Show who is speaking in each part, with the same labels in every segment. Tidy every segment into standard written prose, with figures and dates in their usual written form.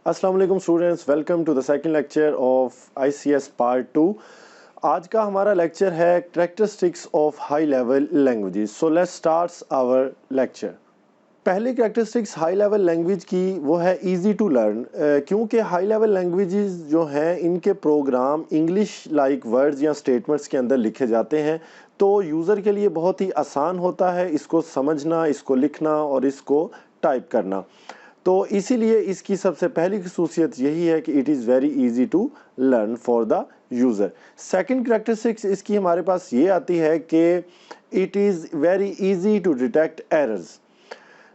Speaker 1: السلام علیکم students, welcome to the second lecture of ICS part 2۔ آج کا ہمارا لیکچر ہے characteristics of high level languages. So let's starts our lecture. پہلی کریکٹرسٹکس ہائی لیول لینگویج کی وہ ہے ایزی ٹو لرن، کیونکہ ہائی لیول لینگویجز جو ہیں ان کے پروگرام انگلش لائک ورڈز یا اسٹیٹمنٹس کے اندر لکھے جاتے ہیں، تو یوزر کے لیے بہت ہی آسان ہوتا ہے اس کو سمجھنا، اس کو لکھنا اور اس کو ٹائپ کرنا۔ تو اسی لیے اس کی سب سے پہلی خصوصیت یہی ہے کہ it is very easy to learn for the user. Second characteristics اس کی ہمارے پاس یہ آتی ہے کہ it is very easy to detect errors.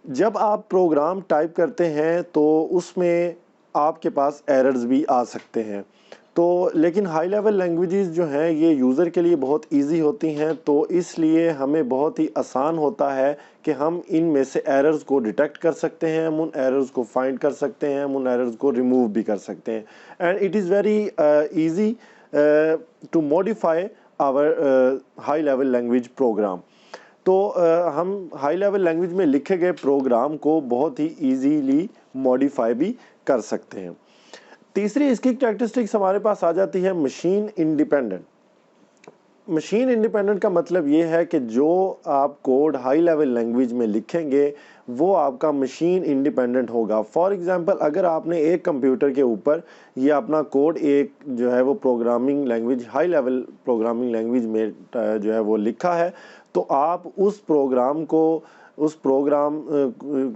Speaker 1: جب آپ پروگرام ٹائپ کرتے ہیں تو اس میں آپ کے پاس ایررز بھی آ سکتے ہیں، تو لیکن ہائی لیول لینگویجز جو ہیں یہ یوزر کے لیے بہت ایزی ہوتی ہیں، تو اس لیے ہمیں بہت ہی آسان ہوتا ہے کہ ہم ان میں سے ایررز کو ڈیٹیکٹ کر سکتے ہیں، ہم ان ایررز کو فائنڈ کر سکتے ہیں، ہم ان ایررز کو ریموو بھی کر سکتے ہیں۔ And it is very easy to modify our high level language program. تو ہم ہائی لیول لینگویج میں لکھے گئے پروگرام کو بہت ہی ایزیلی موڈیفائی بھی کر سکتے ہیں۔ تیسری اس کی کریکٹرسٹکس ہمارے پاس آ جاتی ہے مشین انڈیپینڈنٹ۔ مشین انڈیپینڈنٹ کا مطلب یہ ہے کہ جو آپ کوڈ ہائی لیول لینگویج میں لکھیں گے وہ آپ کا مشین انڈیپینڈنٹ ہوگا۔ فار ایگزامپل، اگر آپ نے ایک کمپیوٹر کے اوپر یہ اپنا کوڈ ایک جو ہے وہ programming language high level programming language میں جو ہے وہ لکھا ہے، تو آپ اس پروگرام کو، اس پروگرام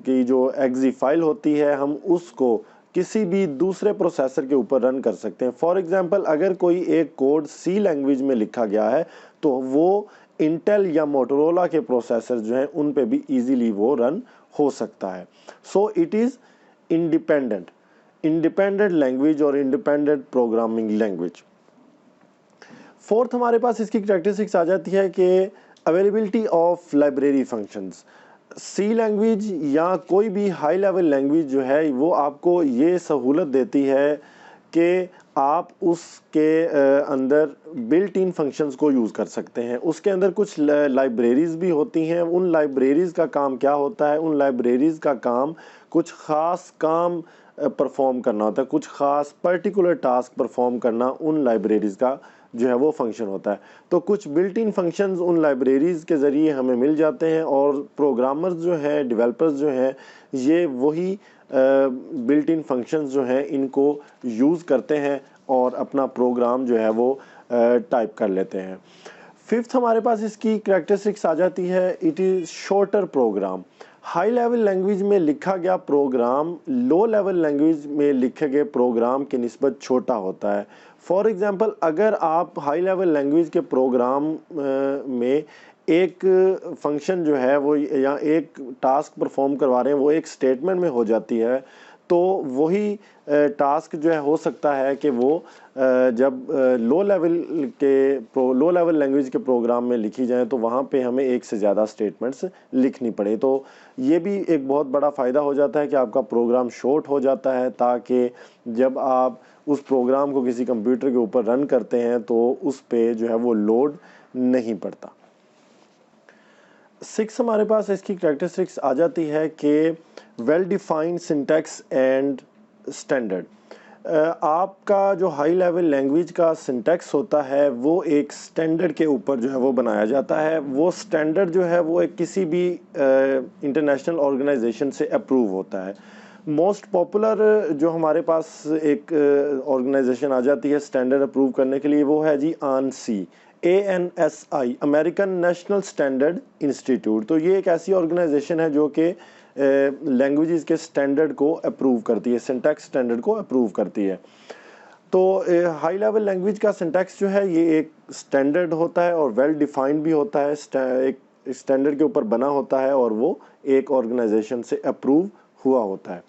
Speaker 1: کی جو ایگزی فائل ہوتی ہے، ہم اس کو کسی بھی دوسرے پروسیسر کے اوپر رن کر سکتے ہیں۔ فار ایگزامپل، اگر کوئی ایک کوڈ سی لینگویج میں لکھا گیا ہے تو وہ انٹیل یا موٹورولا کے پروسیسر جو ہیں ان پہ بھی ایزیلی وہ رن ہو سکتا ہے۔ So it is independent language اور انڈیپینڈنٹ پروگرامنگ لینگویج۔ فورتھ ہمارے پاس اس کی کریکٹرسٹکس آ جاتی ہے کہ availability of library functions. C language یا کوئی بھی ہائی لیول لینگویج جو ہے وہ آپ کو یہ سہولت دیتی ہے کہ آپ اس کے اندر بلٹ ان فنکشنز کو یوز کر سکتے ہیں۔ اس کے اندر کچھ لائبریریز بھی ہوتی ہیں۔ ان لائبریریز کا کام کیا ہوتا ہے؟ ان لائبریریز کا کام کچھ خاص کام پرفارم کرنا ہوتا ہے، کچھ خاص پرٹیکولر ٹاسک پرفارم کرنا ان لائبریریز کا جو ہے وہ فنکشن ہوتا ہے۔ تو کچھ built in functions in libraries کے ذریعے ہمیں مل جاتے ہیں، اور پروگرامرز جو ہیں، ڈیولپرز جو ہیں، یہ وہی بلٹ ان فنکشنز جو ہیں ان کو یوز کرتے ہیں اور اپنا پروگرام جو ہے وہ ٹائپ کر لیتے ہیں۔ ففتھ ہمارے پاس اس کی کریکٹرسٹکس آ جاتی ہے it is shorter program. High level language میں لکھا گیا پروگرام لو لیول لینگویج میں لکھے گئے پروگرام کی نسبت چھوٹا ہوتا ہے۔ فار ایگزامپل، اگر آپ ہائی لیول لینگویج کے پروگرام میں ایک فنکشن جو ہے وہ یا ایک ٹاسک پرفارم کروا رہے ہیں وہ ایک سٹیٹمنٹ میں ہو جاتی ہے، تو وہی ٹاسک جو ہے ہو سکتا ہے کہ وہ جب لو لیول لینگویج کے پروگرام میں لکھی جائیں تو وہاں پہ ہمیں ایک سے زیادہ سٹیٹمنٹس لکھنی پڑے۔ تو یہ بھی ایک بہت بڑا فائدہ ہو جاتا ہے کہ آپ کا پروگرام شارٹ ہو جاتا ہے، تاکہ جب آپ اس پروگرام کو کسی کمپیوٹر کے اوپر رن کرتے ہیں تو اس پہ جو ہے وہ لوڈ نہیں پڑتا۔ 6 ہمارے پاس اس کی کریکٹرسٹکس آ جاتی ہے کہ well defined syntax and standard. آپ کا جو ہائی لیول لینگویج کا سنٹیکس ہوتا ہے وہ ایک اسٹینڈرڈ کے اوپر جو ہے وہ بنایا جاتا ہے۔ وہ اسٹینڈرڈ جو ہے وہ ایک کسی بھی انٹرنیشنل آرگنائزیشن سے اپروو ہوتا ہے۔ موسٹ پاپولر جو ہمارے پاس ایک آرگنائزیشن آ جاتی ہے اسٹینڈرڈ اپروو کرنے کے لیے، وہ ہے جی ANSI، ANSI، American national standard institute. تو یہ ایک ایسی آرگنائزیشن ہے جو کہ لینگویجز کے اسٹینڈرڈ کو اپروو کرتی ہے، سنٹیکس اسٹینڈرڈ کو اپروو کرتی ہے۔ تو ہائی لیول لینگویج کا سنٹیکس جو ہے یہ ایک اسٹینڈرڈ ہوتا ہے اور ویل ڈیفائنڈ بھی ہوتا ہے، ایک اسٹینڈرڈ کے اوپر بنا ہوتا ہے اور وہ ایک آرگنائزیشن سے اپروو ہوا ہوتا ہے۔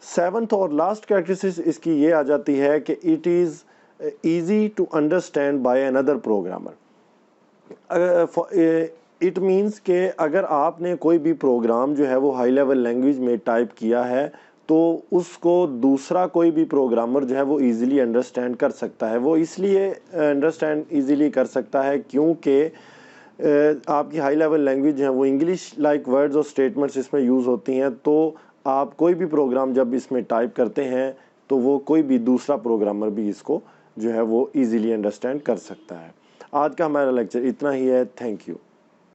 Speaker 1: 7th اور لاسٹ کریکٹرسٹکس اس کی یہ آ جاتی ہے کہ it is easy to understand by اندر پروگرامر۔ اٹ مینس کہ اگر آپ نے کوئی بھی پروگرام جو ہے وہ ہائی لیول لینگویج میں ٹائپ کیا ہے تو اس کو دوسرا کوئی بھی پروگرامر جو ہے وہ ایزیلی انڈرسٹینڈ کر سکتا ہے۔ وہ اس لیے انڈرسٹینڈ ایزیلی کر سکتا ہے کیونکہ آپ کی ہائی لیول لینگویج جو ہے وہ انگلش لائک ورڈز اور اسٹیٹمنٹس اس میں یوز ہوتی ہیں، تو آپ کوئی بھی پروگرام جب اس میں ٹائپ کرتے ہیں تو وہ کوئی بھی دوسرا پروگرامر بھی اس کو جو ہے وہ ایزیلی انڈرسٹینڈ کر سکتا ہے۔ آج کا ہمارا لیکچر اتنا ہی ہے۔ Thank you.